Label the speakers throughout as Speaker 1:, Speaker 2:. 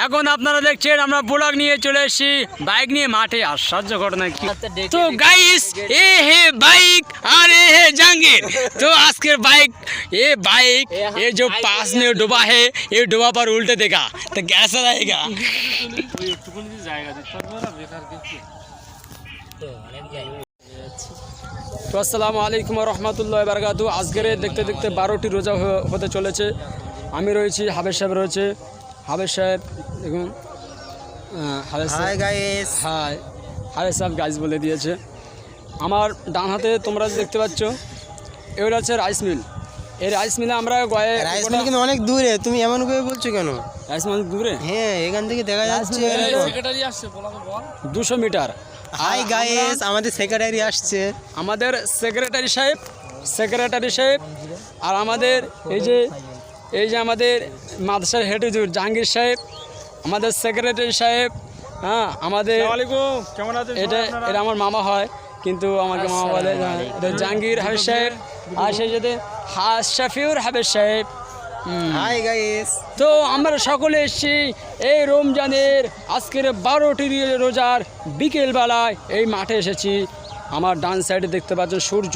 Speaker 1: এখন আপনারা দেখছেন আমরা ব্লগ নিয়ে চলে এসেছি বাইক নিয়ে মাঠে। আশ্চর্য ঘটনা কি তো গাইস, এ হে বাইক আর এ হে জাহাঙ্गीर। तो आज के बाइक ये जो पास में डूबा है, ये डूबा पर उल्टे देखा तो कैसा रहेगा। তো আসসালামু আলাইকুম রহমতুল্লাহ বারাকাতু। আজকের দেখতে দেখতে 12টি রোজা হতে চলেছে। আমি রয়েছি, হাবেশ সাহেব রয়েছে। হাবেশ সাহেব দেখুন, হাবেশ সাহেব গাইজ বলে দিয়েছে। আমার ডান হাতে তোমরা দেখতে পাচ্ছ, এগুলো হচ্ছে রাইস মিল। এই রাইস মিলে আমরা
Speaker 2: রাইস মিল কিন্তু অনেক দূরে, তুমি এমন করে বলছো কেন?
Speaker 1: রাইস মিল দূরে?
Speaker 2: হ্যাঁ, এখান থেকে দেখা যাচ্ছে
Speaker 1: 200 মিটার।
Speaker 2: হাই গাইস, আমাদের সেক্রেটারি আসছে।
Speaker 1: আমাদের সেক্রেটারি সাহেব আর আমাদের এই যে আমাদের মাদ্রাসার হেড হুজুর জাহাঙ্গীর সাহেব, আমাদের সেক্রেটারি সাহেব। হ্যাঁ, আমাদের এটা আমার মামা হয়, কিন্তু আমাকে মামা বলে। এটা জাহাঙ্গীর হাবেশ সাহেব, আর সেই সাথে শাফিউর হাবেশ সাহেব।
Speaker 2: হাই গাইস,
Speaker 1: তো আমরা সকলে এসেছি এই রমজানের আজকের 12টি রোজার বিকেলবেলায় এই মাঠে এসেছি। আমার ডান সাইডে দেখতে পাচ্ছেন সূর্য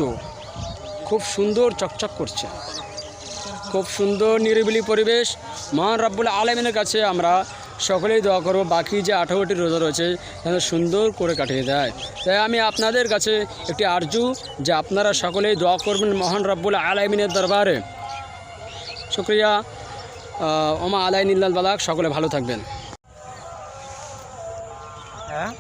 Speaker 1: খুব সুন্দর চকচক করছে, খুব সুন্দর নিরিবিলি পরিবেশ। মহান রব্বুল আলামিনের কাছে আমরা সকলেই দোয়া করব বাকি যে 18টি রোজা রয়েছে যেন সুন্দর করে কাটিয়ে দেয়। তাই আমি আপনাদের কাছে একটি আরজু যে আপনারা সকলেই দোয়া করবেন মহান রব্বুল আলামিনের দরবারে। শুক্রিয়া। ওমা আলাইন ইল্লাল বালাক। সকলে ভালো থাকবেন।
Speaker 2: হ্যাঁ